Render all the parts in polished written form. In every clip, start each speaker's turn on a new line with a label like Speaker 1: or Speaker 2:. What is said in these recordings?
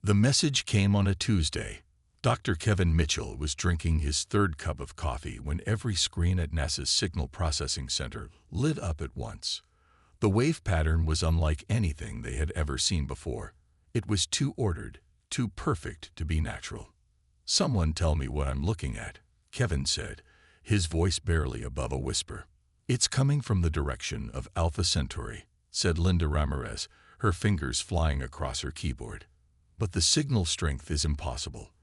Speaker 1: The message came on a Tuesday. Dr. Kevin Mitchell was drinking his third cup of coffee when every screen at NASA's Signal Processing Center lit up at once. The wave pattern was unlike anything they had ever seen before. It was too ordered, too perfect to be natural. "Someone tell me what I'm looking at," Kevin said, his voice barely above a whisper. "It's coming from the direction of Alpha Centauri," said Linda Ramirez, her fingers flying across her keyboard. "But the signal strength is impossible.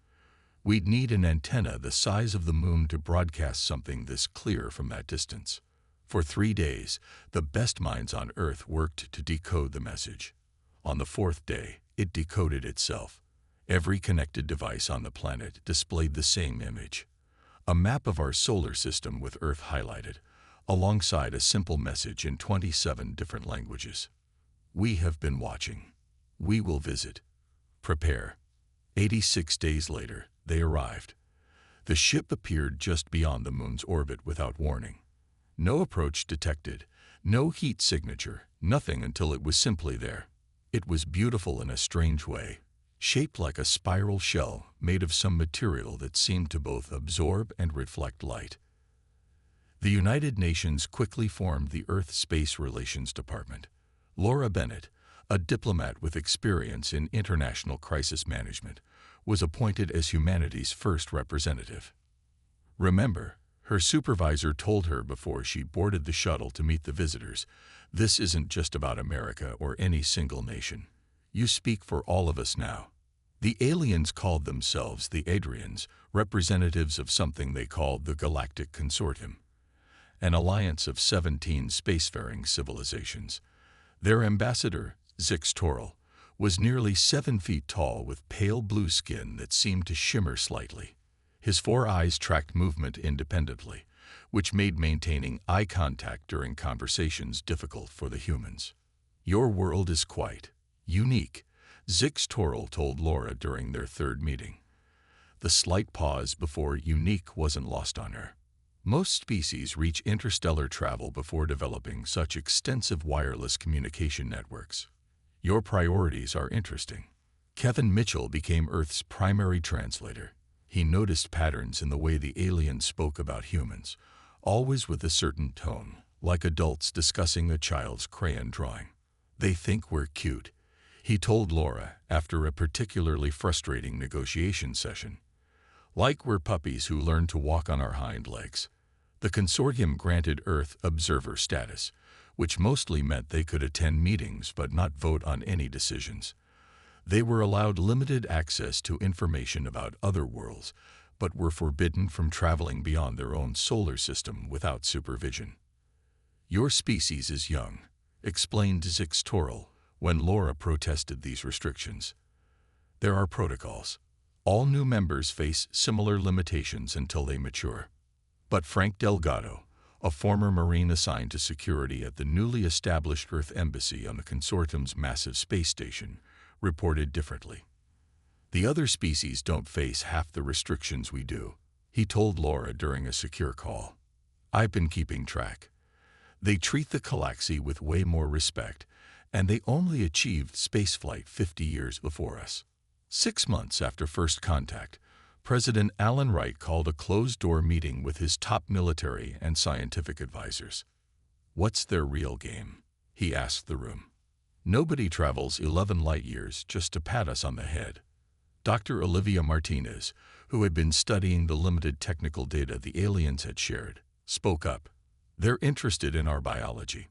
Speaker 1: We'd need an antenna the size of the moon to broadcast something this clear from that distance." For 3 days, the best minds on Earth worked to decode the message. On the 4th day, it decoded itself. Every connected device on the planet displayed the same image. A map of our solar system with Earth highlighted, alongside a simple message in 27 different languages. "We have been watching. We will visit. Prepare." 86 days later, they arrived. The ship appeared just beyond the moon's orbit without warning. No approach detected, no heat signature, nothing until it was simply there. It was beautiful in a strange way, shaped like a spiral shell made of some material that seemed to both absorb and reflect light. The United Nations quickly formed the Earth Space Relations Department. Laura Bennett, a diplomat with experience in international crisis management, was appointed as humanity's first representative. "Remember," her supervisor told her before she boarded the shuttle to meet the visitors, "this isn't just about America or any single nation. You speak for all of us now." The aliens called themselves the Adrians, representatives of something they called the Galactic Consortium, an alliance of 17 spacefaring civilizations. Their ambassador, Zix Toril, was nearly 7 feet tall with pale blue skin that seemed to shimmer slightly. His 4 eyes tracked movement independently, which made maintaining eye contact during conversations difficult for the humans. "Your world is quite unique," Zix Toril told Laura during their 3rd meeting. The slight pause before unique wasn't lost on her. Most species reach interstellar travel before developing such extensive wireless communication networks. "Your priorities are interesting." Kevin Mitchell became Earth's primary translator. He noticed patterns in the way the aliens spoke about humans, always with a certain tone, like adults discussing a child's crayon drawing. "They think we're cute," he told Laura after a particularly frustrating negotiation session. "Like we're puppies who learn to walk on our hind legs." The consortium granted Earth observer status, which mostly meant they could attend meetings but not vote on any decisions. They were allowed limited access to information about other worlds, but were forbidden from traveling beyond their own solar system without supervision. "Your species is young," explained Zix Toril when Laura protested these restrictions. "There are protocols. All new members face similar limitations until they mature." But Frank Delgado, a former Marine assigned to security at the newly established Earth Embassy on the consortium's massive space station, reported differently. "The other species don't face half the restrictions we do," he told Laura during a secure call. "I've been keeping track. They treat the Galaxy with way more respect, and they only achieved spaceflight 50 years before us." 6 months after first contact, President Alan Wright called a closed-door meeting with his top military and scientific advisors. "What's their real game?" he asked the room. "Nobody travels 11 light-years just to pat us on the head." Dr. Olivia Martinez, who had been studying the limited technical data the aliens had shared, spoke up. "They're interested in our biology.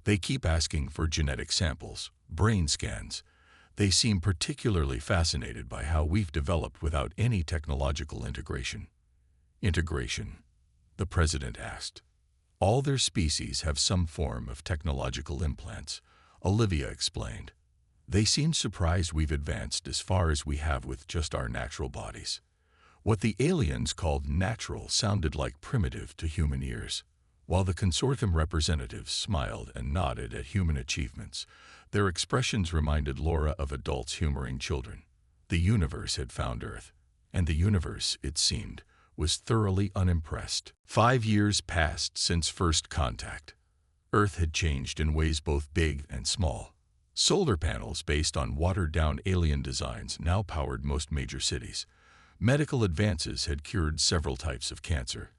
Speaker 1: They keep asking for genetic samples, brain scans. They seem particularly fascinated by how we've developed without any technological integration." "Integration?" the president asked. "All their species have some form of technological implants," Olivia explained. "They seem surprised we've advanced as far as we have with just our natural bodies." What the aliens called natural sounded like primitive to human ears. While the consortium representatives smiled and nodded at human achievements, their expressions reminded Laura of adults humoring children. The universe had found Earth, and the universe, it seemed, was thoroughly unimpressed. 5 years passed since first contact. Earth had changed in ways both big and small. Solar panels based on watered-down alien designs now powered most major cities. Medical advances had cured several types of cancer.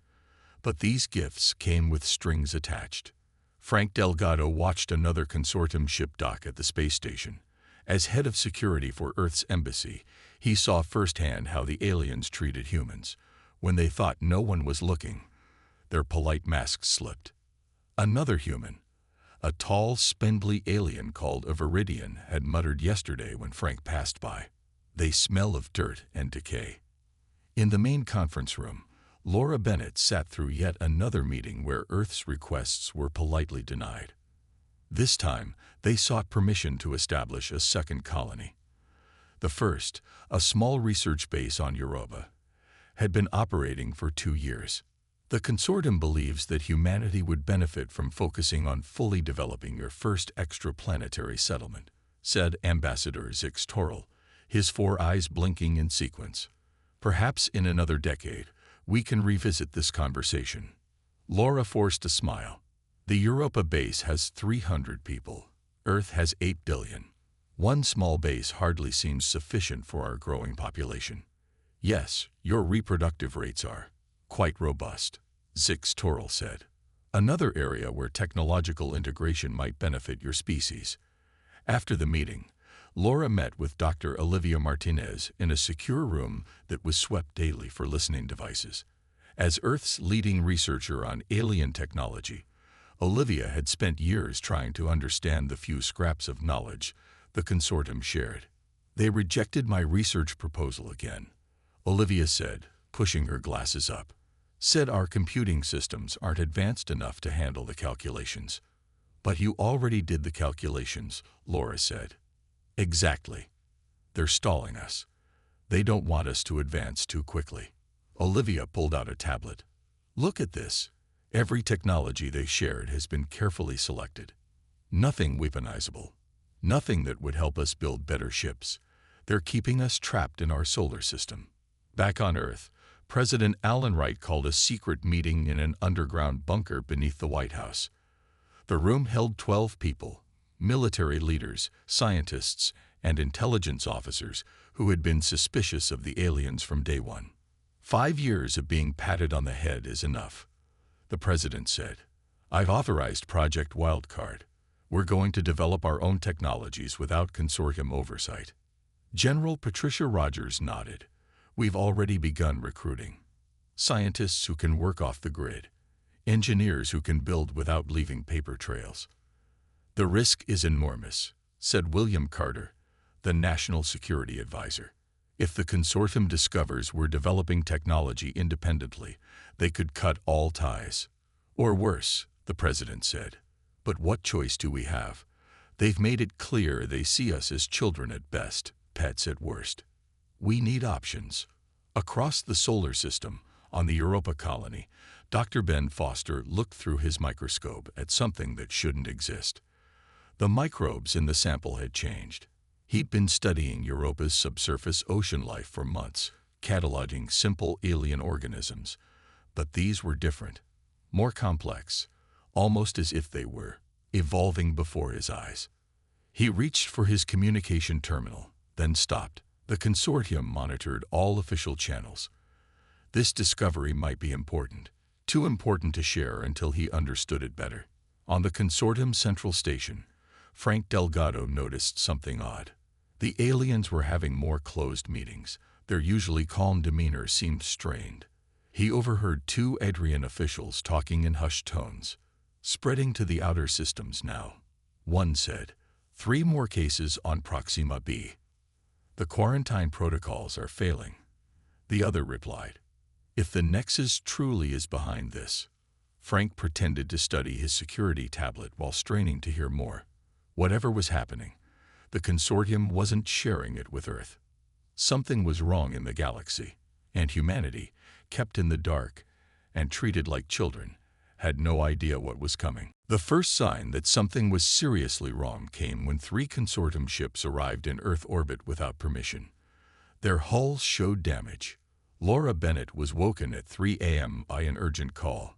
Speaker 1: But these gifts came with strings attached. Frank Delgado watched another consortium ship dock at the space station. As head of security for Earth's embassy, he saw firsthand how the aliens treated humans. When they thought no one was looking, their polite masks slipped. Another human, a tall, spindly alien called a Viridian, had muttered yesterday when Frank passed by. "They smell of dirt and decay." In the main conference room, Laura Bennett sat through yet another meeting where Earth's requests were politely denied. This time, they sought permission to establish a second colony. The first, a small research base on Europa, had been operating for 2 years. The consortium believes that humanity would benefit from focusing on fully developing your first extraplanetary settlement, said Ambassador Zix Toril, his 4 eyes blinking in sequence. Perhaps in another decade, we can revisit this conversation. Laura forced a smile. The Europa base has 300 people. Earth has 8 billion. One small base hardly seems sufficient for our growing population. Yes, your reproductive rates are quite robust, Zix Toril said. Another area where technological integration might benefit your species. After the meeting, Laura met with Dr. Olivia Martinez in a secure room that was swept daily for listening devices. As Earth's leading researcher on alien technology, Olivia had spent years trying to understand the few scraps of knowledge the consortium shared. "They rejected my research proposal again," Olivia said, pushing her glasses up. "Said our computing systems aren't advanced enough to handle the calculations." "But you already did the calculations," Laura said. "Exactly. They're stalling us. They don't want us to advance too quickly." Olivia pulled out a tablet. "Look at this. Every technology they shared has been carefully selected. Nothing weaponizable. Nothing that would help us build better ships. They're keeping us trapped in our solar system." Back on Earth, President Alan Wright called a secret meeting in an underground bunker beneath the White House. The room held 12 people, military leaders, scientists, and intelligence officers who had been suspicious of the aliens from day one. 5 years of being patted on the head is enough, the president said. "I've authorized Project Wildcard. We're going to develop our own technologies without consortium oversight." General Patricia Rogers nodded. "We've already begun recruiting. Scientists who can work off the grid. Engineers who can build without leaving paper trails." "The risk is enormous," said William Carter, the National Security Advisor. "If the consortium discovers we're developing technology independently, they could cut all ties." "Or worse," the president said. "But what choice do we have? They've made it clear they see us as children at best, pets at worst. We need options." Across the solar system, on the Europa colony, Dr. Ben Foster looked through his microscope at something that shouldn't exist. The microbes in the sample had changed. He'd been studying Europa's subsurface ocean life for months, cataloging simple alien organisms. But these were different, more complex, almost as if they were evolving before his eyes. He reached for his communication terminal, then stopped. The consortium monitored all official channels. This discovery might be important, too important to share until he understood it better. On the consortium central station, Frank Delgado noticed something odd. The aliens were having more closed meetings. Their usually calm demeanor seemed strained. He overheard 2 Adrian officials talking in hushed tones. "Spreading to the outer systems now," one said. 3 more cases on Proxima b. "The quarantine protocols are failing," the other replied. "If the Nexus truly is behind this." Frank pretended to study his security tablet while straining to hear more. Whatever was happening, the consortium wasn't sharing it with Earth. Something was wrong in the galaxy, and humanity, kept in the dark and treated like children, had no idea what was coming. The first sign that something was seriously wrong came when 3 consortium ships arrived in Earth orbit without permission. Their hulls showed damage. Laura Bennett was woken at 3 a.m. by an urgent call.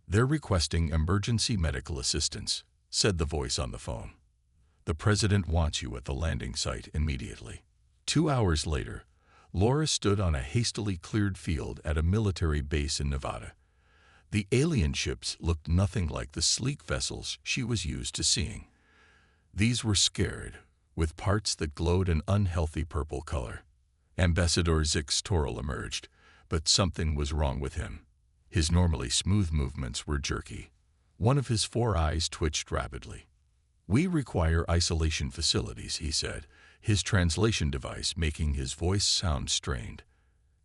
Speaker 1: "They're requesting emergency medical assistance," said the voice on the phone. The president wants you at the landing site immediately. 2 hours later, Laura stood on a hastily cleared field at a military base in Nevada. The alien ships looked nothing like the sleek vessels she was used to seeing. These were scared, with parts that glowed an unhealthy purple color. Ambassador Zix Toril emerged, but something was wrong with him. His normally smooth movements were jerky. One of his 4 eyes twitched rapidly. "We require isolation facilities," he said, his translation device making his voice sound strained.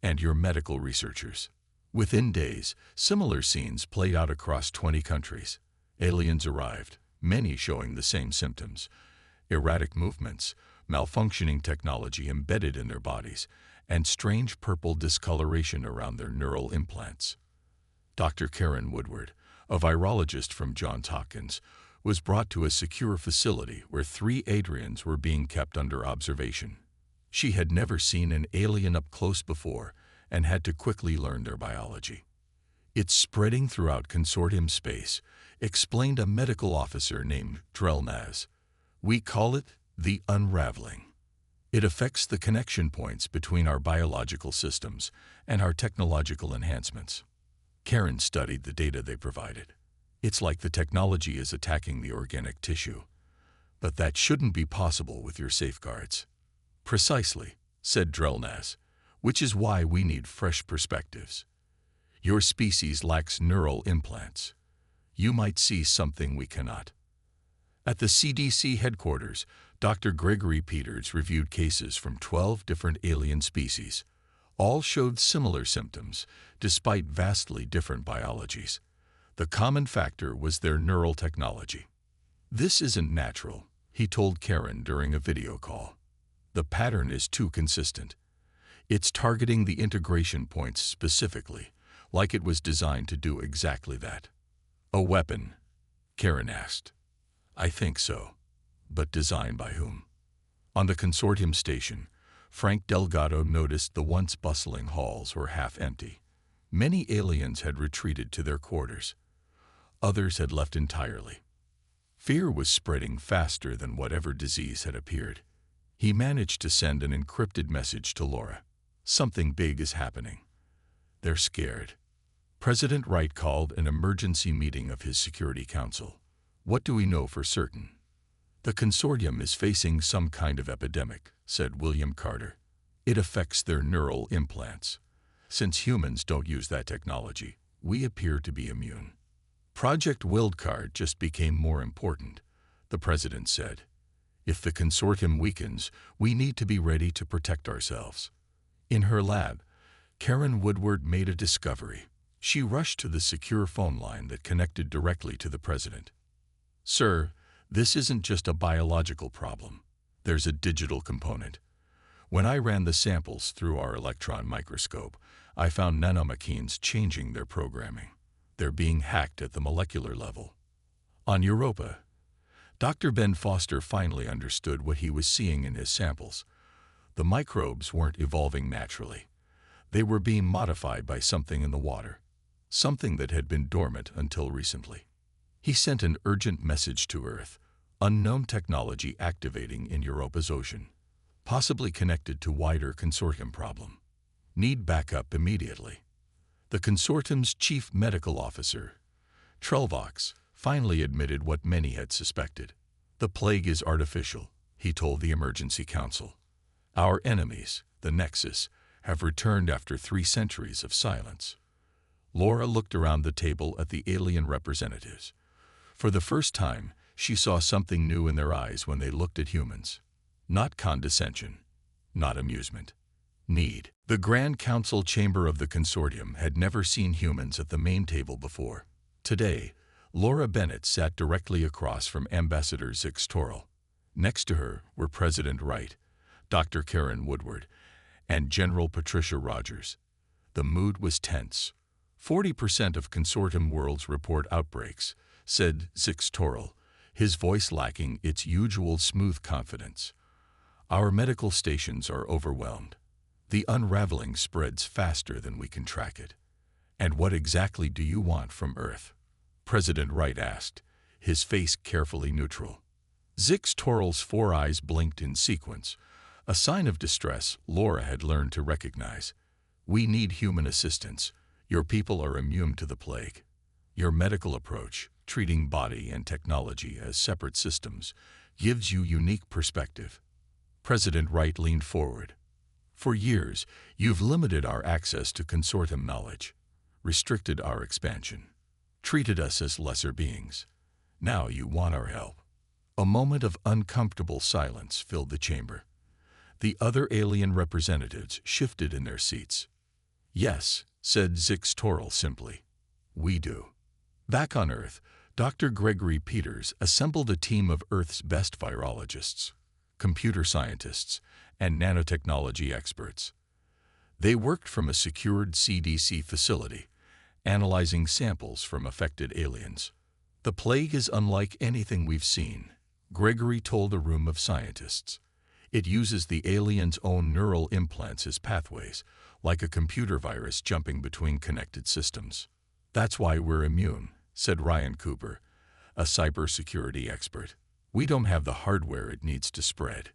Speaker 1: "And your medical researchers." Within days, similar scenes played out across 20 countries. Aliens arrived, many showing the same symptoms: erratic movements, malfunctioning technology embedded in their bodies, and strange purple discoloration around their neural implants. Dr. Karen Woodward, a virologist from Johns Hopkins, was brought to a secure facility where 3 Adrians were being kept under observation. She had never seen an alien up close before and had to quickly learn their biology. "It's spreading throughout consortium space," explained a medical officer named Drelnaz. "We call it the unraveling. It affects the connection points between our biological systems and our technological enhancements." Karen studied the data they provided. "It's like the technology is attacking the organic tissue. But that shouldn't be possible with your safeguards." "Precisely," said Drelnaz, "which is why we need fresh perspectives. Your species lacks neural implants. You might see something we cannot." At the CDC headquarters, Dr. Gregory Peters reviewed cases from 12 different alien species. All showed similar symptoms, despite vastly different biologies. The common factor was their neural technology. "This isn't natural," he told Karen during a video call. "The pattern is too consistent. It's targeting the integration points specifically, like it was designed to do exactly that." "A weapon?" Karen asked. "I think so. But designed by whom?" On the consortium station, Frank Delgado noticed the once bustling halls were half empty. Many aliens had retreated to their quarters. Others had left entirely. Fear was spreading faster than whatever disease had appeared. He managed to send an encrypted message to Laura. "Something big is happening. They're scared." President Wright called an emergency meeting of his Security Council. "What do we know for certain?" "The consortium is facing some kind of epidemic," said William Carter. "It affects their neural implants. Since humans don't use that technology, we appear to be immune." "Project Wildcard just became more important," the president said. "If the consortium weakens, we need to be ready to protect ourselves." In her lab, Karen Woodward made a discovery. She rushed to the secure phone line that connected directly to the president. "Sir, this isn't just a biological problem. There's a digital component. When I ran the samples through our electron microscope, I found nanomachines changing their programming. They're being hacked at the molecular level." On Europa, Dr. Ben Foster finally understood what he was seeing in his samples. The microbes weren't evolving naturally. They were being modified by something in the water, something that had been dormant until recently. He sent an urgent message to Earth: unknown technology activating in Europa's ocean, possibly connected to wider consortium problem. Need backup immediately. The consortium's chief medical officer, Trelvox, finally admitted what many had suspected. "The plague is artificial," he told the emergency council. "Our enemies, the Nexus, have returned after 3 centuries of silence." Laura looked around the table at the alien representatives. For the first time, she saw something new in their eyes when they looked at humans. Not condescension, not amusement. Need. The Grand Council chamber of the consortium had never seen humans at the main table before. Today, Laura Bennett sat directly across from Ambassador Zix Toril. Next to her were President Wright, Dr. Karen Woodward, and General Patricia Rogers. The mood was tense. 40% of consortium worlds report outbreaks, said Zix Toril, his voice lacking its usual smooth confidence. Our medical stations are overwhelmed. The unraveling spreads faster than we can track it. And what exactly do you want from Earth? President Wright asked, his face carefully neutral. Zix Toral's four eyes blinked in sequence, a sign of distress Laura had learned to recognize. We need human assistance. Your people are immune to the plague. Your medical approach, treating body and technology as separate systems, gives you unique perspective. President Wright leaned forward. For years, you've limited our access to consortium knowledge, restricted our expansion, treated us as lesser beings. Now you want our help. A moment of uncomfortable silence filled the chamber. The other alien representatives shifted in their seats. Yes, said Zix Toral simply. We do. Back on Earth, Dr. Gregory Peters assembled a team of Earth's best virologists, computer scientists, and nanotechnology experts. They worked from a secured CDC facility, analyzing samples from affected aliens. The plague is unlike anything we've seen, Gregory told a room of scientists. It uses the aliens' own neural implants as pathways, like a computer virus jumping between connected systems. That's why we're immune, said Ryan Cooper, a cybersecurity expert. We don't have the hardware it needs to spread.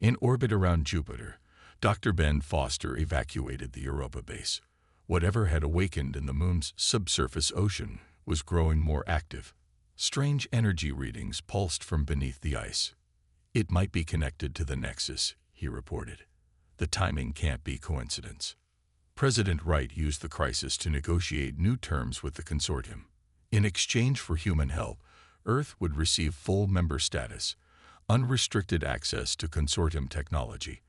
Speaker 1: In orbit around Jupiter, Dr. Ben Foster evacuated the Europa base. Whatever had awakened in the moon's subsurface ocean was growing more active. Strange energy readings pulsed from beneath the ice. It might be connected to the Nexus, he reported. The timing can't be coincidence. President Wright used the crisis to negotiate new terms with the consortium. In exchange for human help, Earth would receive full member status, unrestricted access to consortium technology,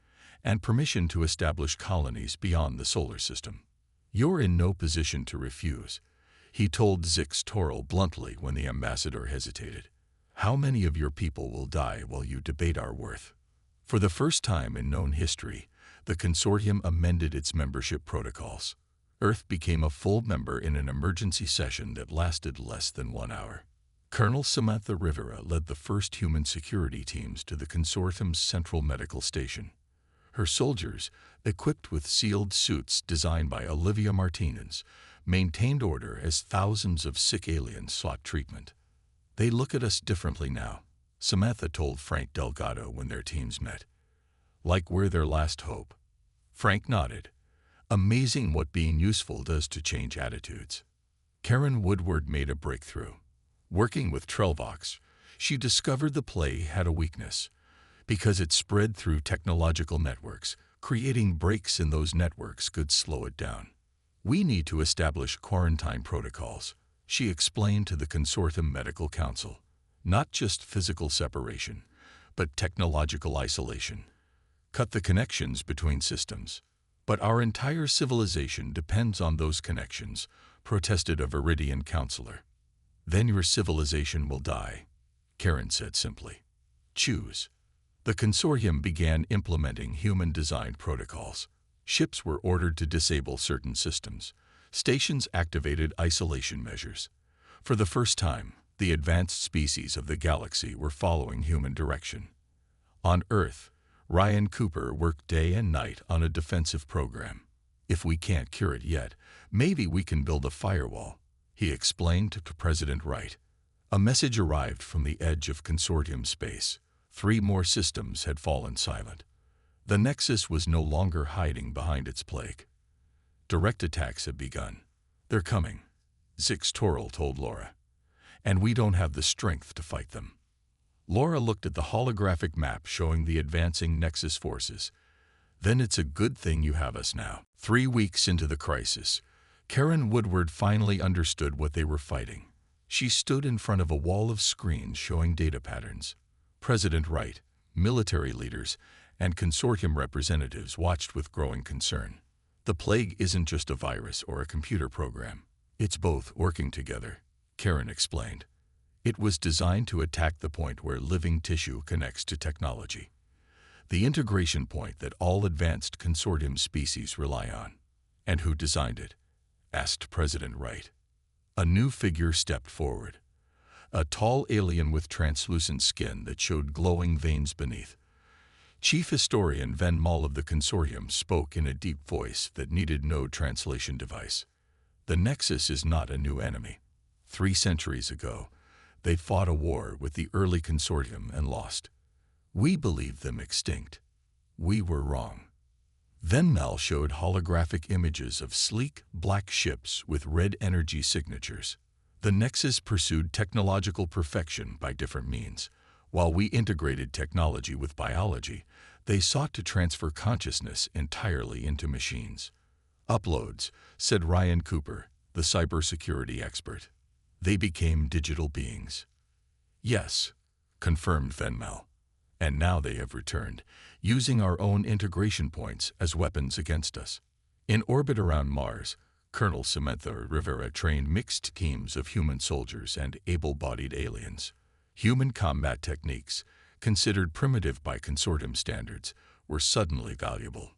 Speaker 1: and permission to establish colonies beyond the solar system. You're in no position to refuse, he told Zix Toral bluntly when the ambassador hesitated. How many of your people will die while you debate our worth? For the first time in known history, the consortium amended its membership protocols. Earth became a full member in an emergency session that lasted less than 1 hour. Colonel Samantha Rivera led the first human security teams to the consortium's central medical station. Her soldiers, equipped with sealed suits designed by Olivia Martinez, maintained order as thousands of sick aliens sought treatment. They look at us differently now, Samantha told Frank Delgado when their teams met. Like we're their last hope. Frank nodded. Amazing what being useful does to change attitudes. Karen Woodward made a breakthrough. Working with Trelvox, she discovered the plague had a weakness, because it spread through technological networks. Creating breaks in those networks could slow it down. We need to establish quarantine protocols, she explained to the Consortium Medical Council. Not just physical separation, but technological isolation. Cut the connections between systems. But our entire civilization depends on those connections, protested a Viridian counselor. Then your civilization will die, Karen said simply. Choose. The consortium began implementing human-designed protocols. Ships were ordered to disable certain systems. Stations activated isolation measures. For the first time, the advanced species of the galaxy were following human direction. On Earth, Ryan Cooper worked day and night on a defensive program. If we can't cure it yet, maybe we can build a firewall, he explained to President Wright. A message arrived from the edge of consortium space. 3 more systems had fallen silent. The Nexus was no longer hiding behind its plague. Direct attacks had begun. They're coming, Zix Toral told Laura. And we don't have the strength to fight them. Laura looked at the holographic map showing the advancing Nexus forces. Then it's a good thing you have us now. 3 weeks into the crisis, Karen Woodward finally understood what they were fighting. She stood in front of a wall of screens showing data patterns. President Wright, military leaders, and consortium representatives watched with growing concern. The plague isn't just a virus or a computer program. It's both working together, Karen explained. It was designed to attack the point where living tissue connects to technology. The integration point that all advanced consortium species rely on. And who designed it? Asked President Wright. A new figure stepped forward. A tall alien with translucent skin that showed glowing veins beneath. Chief Historian Ven Mall of the consortium spoke in a deep voice that needed no translation device. The Nexus is not a new enemy. 3 centuries ago, They fought a war with the early consortium and lost. We believed them extinct. We were wrong. Then Mel showed holographic images of sleek, black ships with red energy signatures. The Nexus pursued technological perfection by different means. While we integrated technology with biology, they sought to transfer consciousness entirely into machines. Uploads, said Ryan Cooper, the cybersecurity expert. They became digital beings. Yes, confirmed Venmel. And now they have returned, using our own integration points as weapons against us. In orbit around Mars, Colonel Samantha Rivera trained mixed teams of human soldiers and able-bodied aliens. Human combat techniques, considered primitive by consortium standards, were suddenly valuable.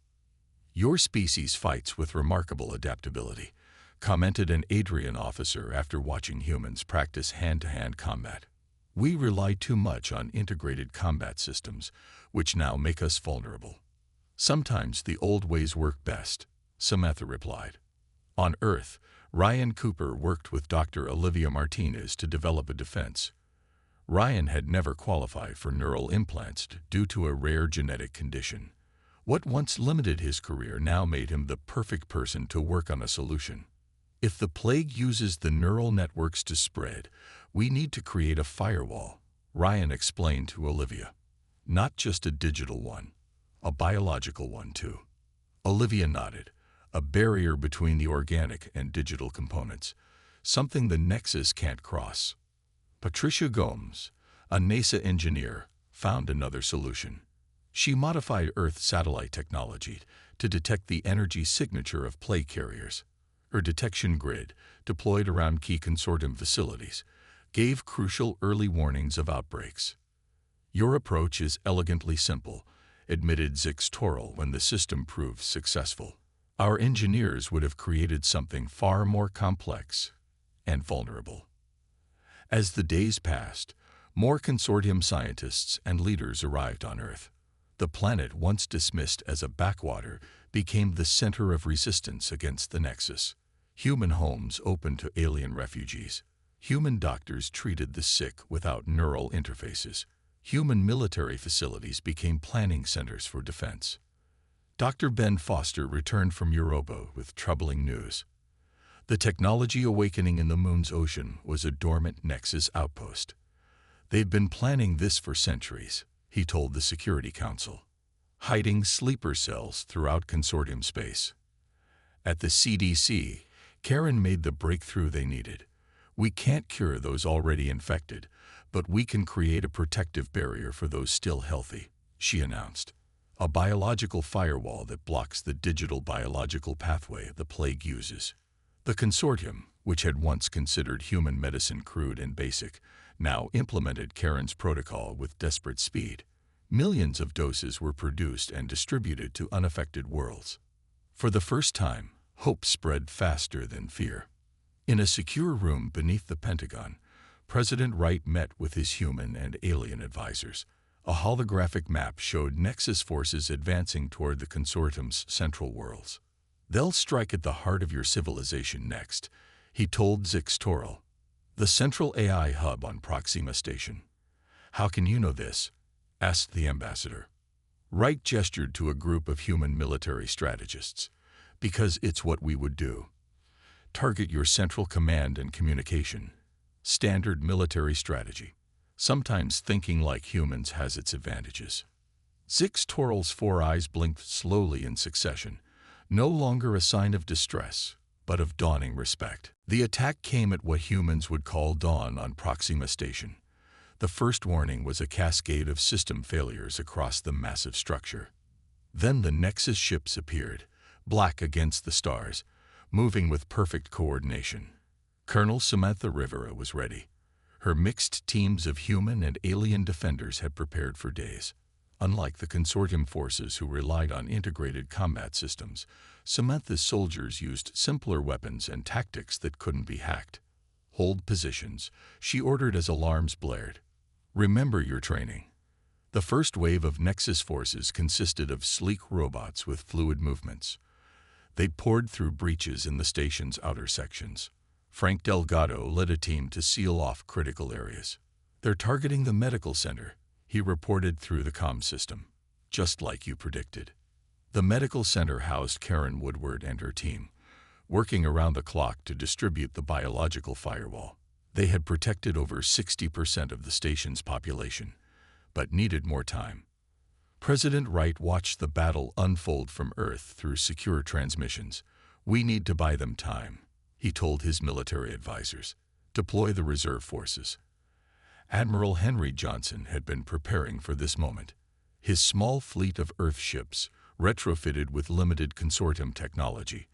Speaker 1: Your species fights with remarkable adaptability, commented an Adrian officer after watching humans practice hand-to-hand combat. We rely too much on integrated combat systems, which now make us vulnerable. Sometimes the old ways work best, Samantha replied. On Earth, Ryan Cooper worked with Dr. Olivia Martinez to develop a defense. Ryan had never qualified for neural implants due to a rare genetic condition. What once limited his career now made him the perfect person to work on a solution. If the plague uses the neural networks to spread, we need to create a firewall, Ryan explained to Olivia. Not just a digital one, a biological one too. Olivia nodded. A barrier between the organic and digital components, something the Nexus can't cross. Patricia Gomes, a NASA engineer, found another solution. She modified Earth satellite technology to detect the energy signature of plague carriers. Her detection grid, deployed around key consortium facilities, gave crucial early warnings of outbreaks. Your approach is elegantly simple, admitted Zix Torel when the system proved successful. Our engineers would have created something far more complex and vulnerable. As the days passed, more consortium scientists and leaders arrived on Earth. The planet, once dismissed as a backwater, became the center of resistance against the Nexus. Human homes opened to alien refugees. Human doctors treated the sick without neural interfaces. Human military facilities became planning centers for defense. Dr. Ben Foster returned from Europa with troubling news. The technology awakening in the Moon's ocean was a dormant Nexus outpost. They've been planning this for centuries, he told the Security Council, hiding sleeper cells throughout consortium space. At the CDC, Karen made the breakthrough they needed. We can't cure those already infected, but we can create a protective barrier for those still healthy, she announced. A biological firewall that blocks the digital biological pathway the plague uses. The consortium, which had once considered human medicine crude and basic, now implemented Karen's protocol with desperate speed. Millions of doses were produced and distributed to unaffected worlds. For the first time, hope spread faster than fear. In a secure room beneath the Pentagon, President Wright met with his human and alien advisors. A holographic map showed Nexus forces advancing toward the consortium's central worlds. They'll strike at the heart of your civilization next, he told Zix Torel, the central AI hub on Proxima Station. How can you know this? Asked the ambassador. Wright gestured to a group of human military strategists. Because it's what we would do. Target your central command and communication. Standard military strategy. Sometimes thinking like humans has its advantages. Zix Torel's four eyes blinked slowly in succession, no longer a sign of distress, but of dawning respect. The attack came at what humans would call dawn on Proxima Station. The first warning was a cascade of system failures across the massive structure. Then the Nexus ships appeared, black against the stars, moving with perfect coordination. Colonel Samantha Rivera was ready. Her mixed teams of human and alien defenders had prepared for days. Unlike the consortium forces who relied on integrated combat systems, Samantha's soldiers used simpler weapons and tactics that couldn't be hacked. Hold positions, she ordered as alarms blared. Remember your training. The first wave of Nexus forces consisted of sleek robots with fluid movements. They poured through breaches in the station's outer sections. Frank Delgado led a team to seal off critical areas. "They're targeting the medical center," he reported through the comm system. "Just like you predicted." The medical center housed Karen Woodward and her team, working around the clock to distribute the biological firewall. They had protected over 60% of the station's population, but needed more time. President Wright watched the battle unfold from Earth through secure transmissions. "We need to buy them time," he told his military advisors. "Deploy the reserve forces." Admiral Henry Johnson had been preparing for this moment. His small fleet of Earth ships, retrofitted with limited consortium technology,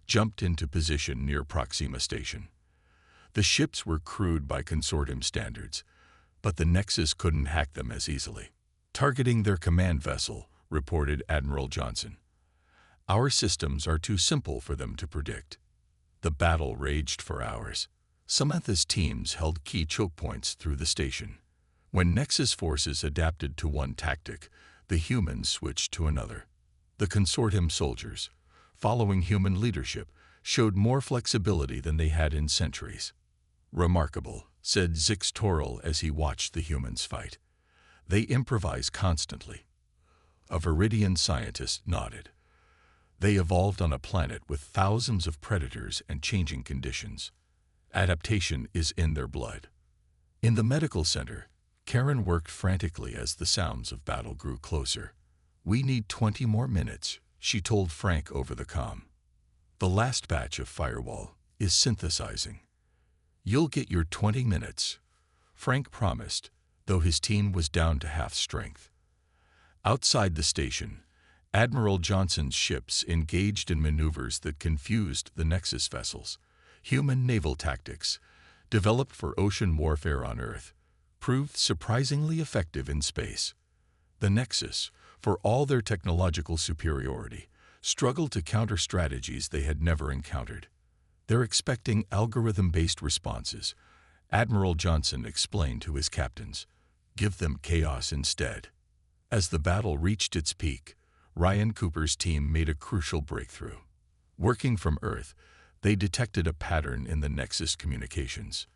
Speaker 1: jumped into position near Proxima Station. The ships were crewed by consortium standards, but the Nexus couldn't hack them as easily. "Targeting their command vessel," reported Admiral Johnson. "Our systems are too simple for them to predict." The battle raged for hours. Samantha's teams held key choke points through the station. When Nexus forces adapted to one tactic, the humans switched to another. The consortium soldiers, following human leadership, showed more flexibility than they had in centuries. "Remarkable," said Zix Toril as he watched the humans fight. "They improvise constantly." A Viridian scientist nodded. "They evolved on a planet with thousands of predators and changing conditions. Adaptation is in their blood." In the medical center, Karen worked frantically as the sounds of battle grew closer. "We need 20 more minutes," she told Frank over the comm. "The last batch of firewall is synthesizing." "You'll get your 20 minutes," Frank promised, though his team was down to half strength. Outside the station, Admiral Johnson's ships engaged in maneuvers that confused the Nexus vessels. Human naval tactics, developed for ocean warfare on Earth, proved surprisingly effective in space. The Nexus, for all their technological superiority, struggled to counter strategies they had never encountered. "They're expecting algorithm-based responses," Admiral Johnson explained to his captains. "Give them chaos instead." As the battle reached its peak, Ryan Cooper's team made a crucial breakthrough. Working from Earth, they detected a pattern in the Nexus communications.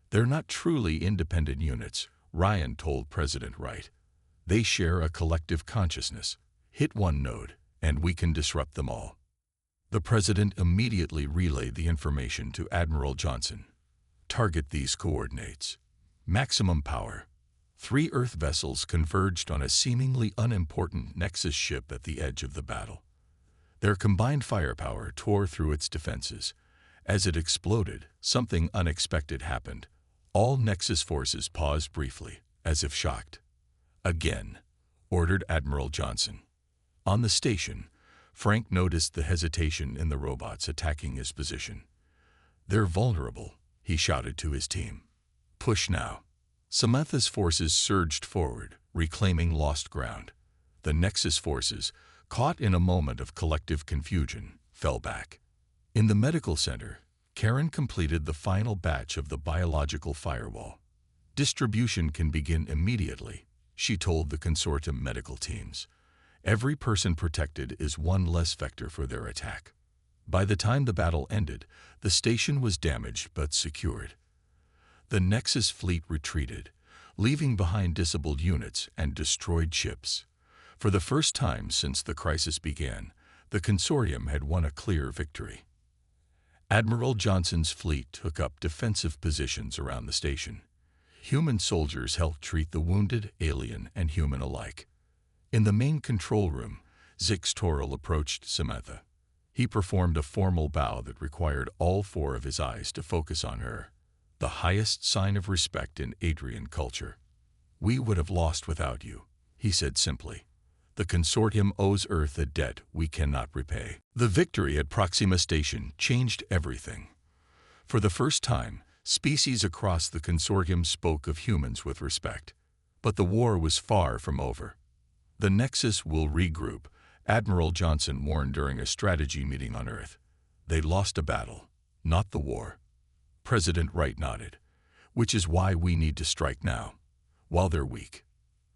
Speaker 1: "They're not truly independent units," Ryan told President Wright. "They share a collective consciousness. Hit one node, and we can disrupt them all." The President immediately relayed the information to Admiral Johnson. "Target these coordinates. Maximum power." 3 Earth vessels converged on a seemingly unimportant Nexus ship at the edge of the battle. Their combined firepower tore through its defenses. As it exploded, something unexpected happened. All Nexus forces paused briefly, as if shocked. "Again," ordered Admiral Johnson. On the station, Frank noticed the hesitation in the robots attacking his position. "They're vulnerable," he shouted to his team. "Push now." Samantha's forces surged forward, reclaiming lost ground. The Nexus forces, caught in a moment of collective confusion, fell back. In the medical center, Karen completed the final batch of the biological firewall. "Distribution can begin immediately," she told the consortium medical teams. "Every person protected is one less vector for their attack." By the time the battle ended, the station was damaged but secured. The Nexus fleet retreated, leaving behind disabled units and destroyed ships. For the first time since the crisis began, the consortium had won a clear victory. Admiral Johnson's fleet took up defensive positions around the station. Human soldiers helped treat the wounded, alien and human alike. In the main control room, Zix Toril approached Samantha. He performed a formal bow that required all 4 of his eyes to focus on her, the highest sign of respect in Adrian culture. "We would have lost without you," he said simply. "The consortium owes Earth a debt we cannot repay." The victory at Proxima Station changed everything. For the first time, species across the consortium spoke of humans with respect. But the war was far from over. "The Nexus will regroup," Admiral Johnson warned during a strategy meeting on Earth. "They lost a battle, not the war." President Wright nodded. "Which is why we need to strike now, while they're weak."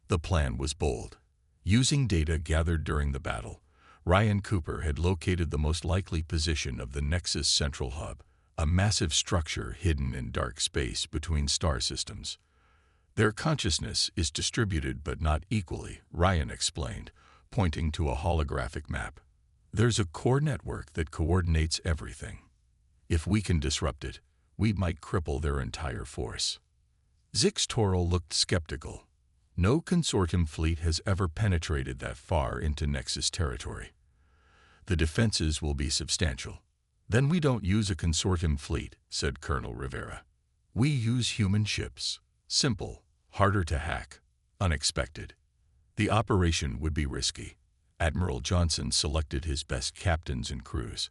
Speaker 1: The plan was bold. Using data gathered during the battle, Ryan Cooper had located the most likely position of the Nexus central hub, a massive structure hidden in dark space between star systems. Their consciousness is distributed but not equally, Ryan explained, pointing to a holographic map. There's a core network that coordinates everything. If we can disrupt it, we might cripple their entire force. Zix-Toril looked skeptical. No consortium fleet has ever penetrated that far into Nexus territory. The defenses will be substantial. Then we don't use a consortium fleet, said Colonel Rivera. We use human ships. Simple, harder to hack, unexpected. The operation would be risky. Admiral Johnson selected his best captains and crews.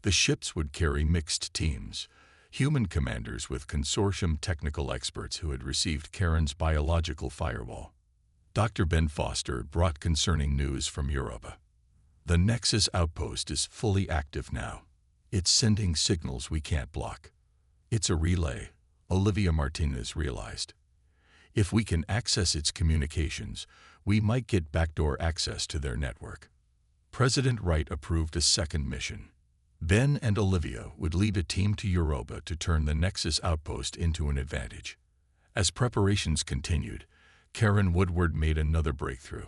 Speaker 1: The ships would carry mixed teams, human commanders with consortium technical experts who had received Karen's biological firewall. Dr. Ben Foster brought concerning news from Europa. The Nexus outpost is fully active now. It's sending signals we can't block. It's a relay, Olivia Martinez realized. If we can access its communications, we might get backdoor access to their network. President Wright approved a second mission. Ben and Olivia would lead a team to Europa to turn the Nexus outpost into an advantage. As preparations continued, Karen Woodward made another breakthrough.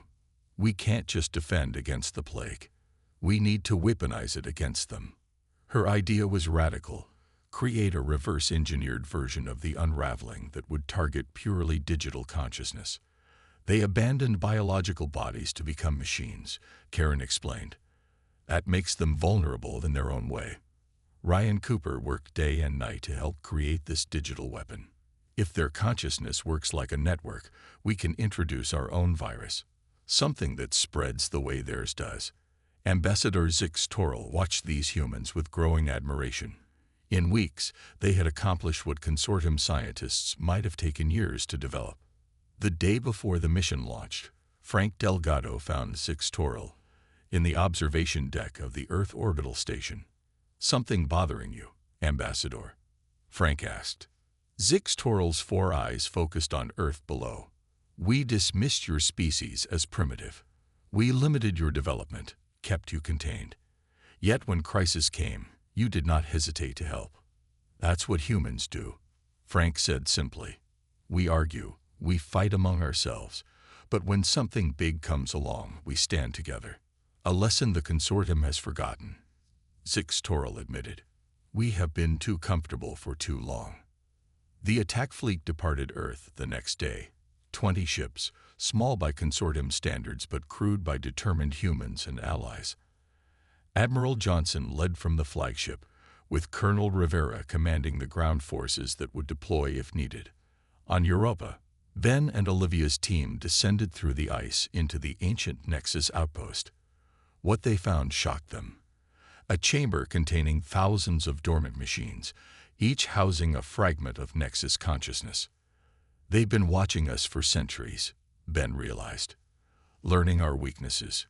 Speaker 1: We can't just defend against the plague. We need to weaponize it against them. Her idea was radical. Create a reverse-engineered version of the unraveling that would target purely digital consciousness. They abandoned biological bodies to become machines, Karen explained. That makes them vulnerable in their own way. Ryan Cooper worked day and night to help create this digital weapon. If their consciousness works like a network, we can introduce our own virus, something that spreads the way theirs does. Ambassador Zix-Toril watched these humans with growing admiration. In weeks, they had accomplished what consortium scientists might have taken years to develop. The day before the mission launched, Frank Delgado found Zix-Toril in the observation deck of the Earth Orbital Station. "Something bothering you, Ambassador?" Frank asked. Zix-Toril's 4 eyes focused on Earth below. "We dismissed your species as primitive. We limited your development, kept you contained. Yet when crisis came, you did not hesitate to help. That's what humans do," Frank said simply. "We argue, we fight among ourselves, but when something big comes along, we stand together. A lesson the consortium has forgotten," Zix-Toril admitted. "We have been too comfortable for too long." The attack fleet departed Earth the next day. 20 ships, small by consortium standards but crewed by determined humans and allies. Admiral Johnson led from the flagship, with Colonel Rivera commanding the ground forces that would deploy if needed. On Europa, Ben and Olivia's team descended through the ice into the ancient Nexus outpost. What they found shocked them. A chamber containing thousands of dormant machines, each housing a fragment of Nexus consciousness. "They've been watching us for centuries," Ben realized, "learning our weaknesses.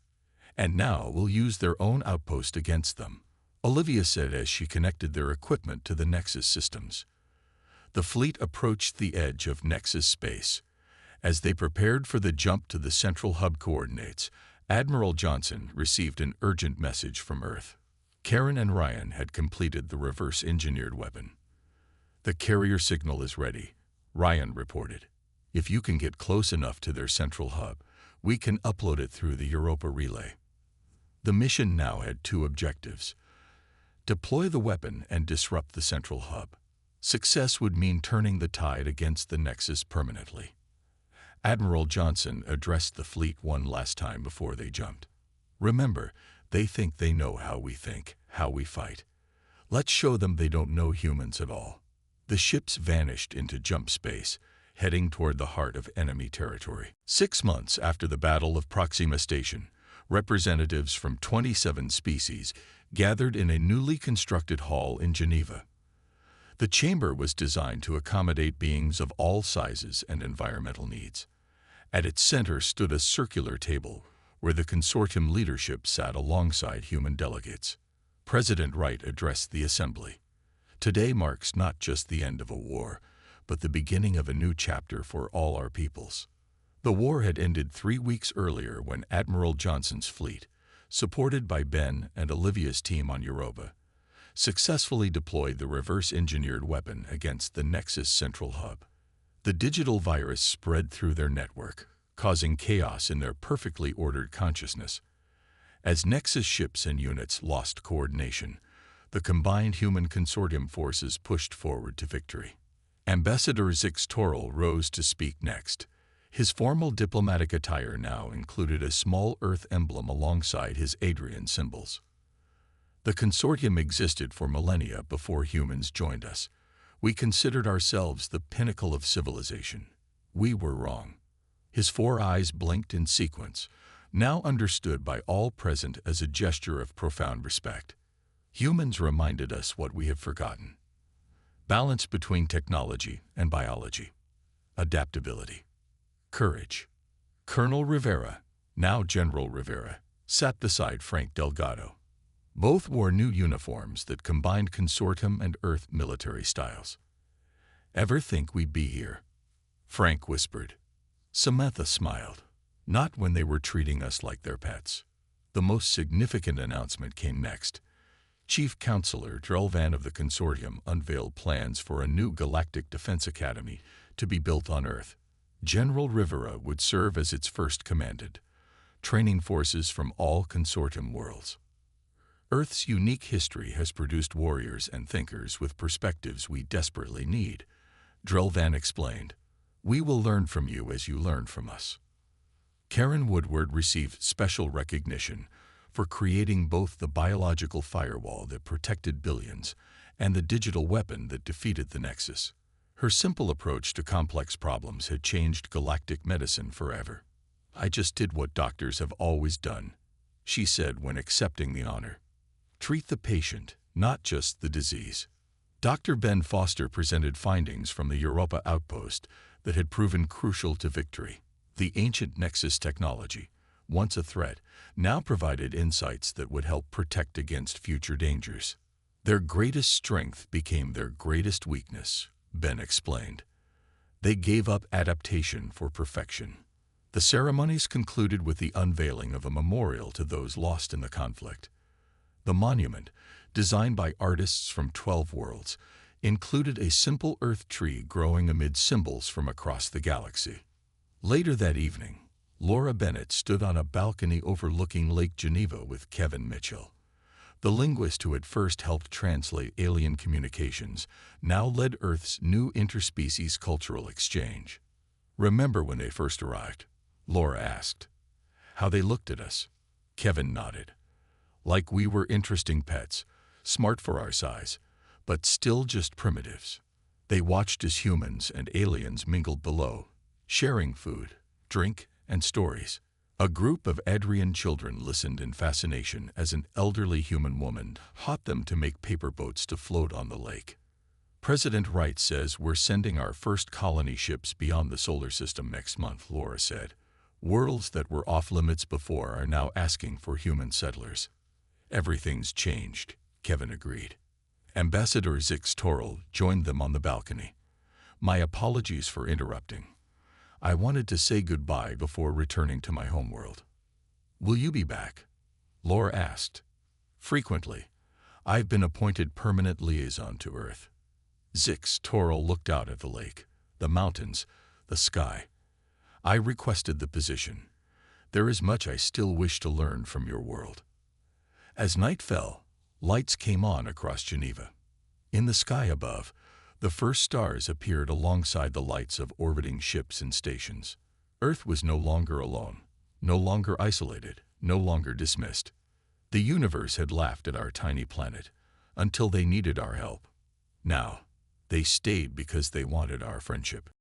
Speaker 1: And now we'll use their own outpost against them," Olivia said as she connected their equipment to the Nexus systems. The fleet approached the edge of Nexus space. As they prepared for the jump to the central hub coordinates, Admiral Johnson received an urgent message from Earth. Karen and Ryan had completed the reverse-engineered weapon. "The carrier signal is ready," Ryan reported. "If you can get close enough to their central hub, we can upload it through the Europa relay." The mission now had 2 objectives: deploy the weapon and disrupt the central hub. Success would mean turning the tide against the Nexus permanently. Admiral Johnson addressed the fleet one last time before they jumped. "Remember, they think they know how we think, how we fight. Let's show them they don't know humans at all." The ships vanished into jump space, heading toward the heart of enemy territory. 6 months after the Battle of Proxima Station, representatives from 27 species gathered in a newly constructed hall in Geneva. The chamber was designed to accommodate beings of all sizes and environmental needs. At its center stood a circular table where the consortium leadership sat alongside human delegates. President Wright addressed the assembly. "Today marks not just the end of a war, but the beginning of a new chapter for all our peoples." The war had ended 3 weeks earlier when Admiral Johnson's fleet, supported by Ben and Olivia's team on Europa, successfully deployed the reverse-engineered weapon against the Nexus central hub. The digital virus spread through their network, causing chaos in their perfectly ordered consciousness. As Nexus ships and units lost coordination, the combined human consortium forces pushed forward to victory. Ambassador Zix Toril rose to speak next. His formal diplomatic attire now included a small Earth emblem alongside his Adrian symbols. The consortium existed for millennia before humans joined us. We considered ourselves the pinnacle of civilization. We were wrong. His 4 eyes blinked in sequence, now understood by all present as a gesture of profound respect. Humans reminded us what we have forgotten. Balance between technology and biology. Adaptability. Courage. Colonel Rivera, now General Rivera, sat beside Frank Delgado. Both wore new uniforms that combined consortium and Earth military styles. "Ever think we'd be here?" Frank whispered. Samantha smiled. Not when they were treating us like their pets. The most significant announcement came next. Chief Counselor Drelvan of the consortium unveiled plans for a new Galactic Defense Academy to be built on Earth. General Rivera would serve as its first commandant, training forces from all consortium worlds. Earth's unique history has produced warriors and thinkers with perspectives we desperately need, Drelvan explained. We will learn from you as you learn from us. Karen Woodward received special recognition for creating both the biological firewall that protected billions and the digital weapon that defeated the Nexus. Her simple approach to complex problems had changed galactic medicine forever. "I just did what doctors have always done," she said when accepting the honor. "Treat the patient, not just the disease." Dr. Ben Foster presented findings from the Europa outpost that had proven crucial to victory. The ancient Nexus technology, once a threat, now provided insights that would help protect against future dangers. Their greatest strength became their greatest weakness, Ben explained. They gave up adaptation for perfection. The ceremonies concluded with the unveiling of a memorial to those lost in the conflict. The monument, designed by artists from 12 worlds, included a simple earth tree growing amid symbols from across the galaxy. Later that evening, Laura Bennett stood on a balcony overlooking Lake Geneva with Kevin Mitchell. The linguist who had first helped translate alien communications now led Earth's new interspecies cultural exchange. "Remember when they first arrived?" Laura asked. "How they looked at us?" Kevin nodded. "Like we were interesting pets, smart for our size, but still just primitives. They watched as humans and aliens mingled below, sharing food, drink, and stories." A group of Adrian children listened in fascination as an elderly human woman taught them to make paper boats to float on the lake. "President Wright says we're sending our first colony ships beyond the solar system next month," Laura said. "Worlds that were off limits before are now asking for human settlers." "Everything's changed," Kevin agreed. Ambassador Zix Toril joined them on the balcony. "My apologies for interrupting. I wanted to say goodbye before returning to my homeworld." "Will you be back?" Laura asked. "Frequently. I've been appointed permanent liaison to Earth." Zix Toril looked out at the lake, the mountains, the sky. "I requested the position. There is much I still wish to learn from your world." As night fell, lights came on across Geneva. In the sky above, the first stars appeared alongside the lights of orbiting ships and stations. Earth was no longer alone, no longer isolated, no longer dismissed. The universe had laughed at our tiny planet until they needed our help. Now, they stayed because they wanted our friendship.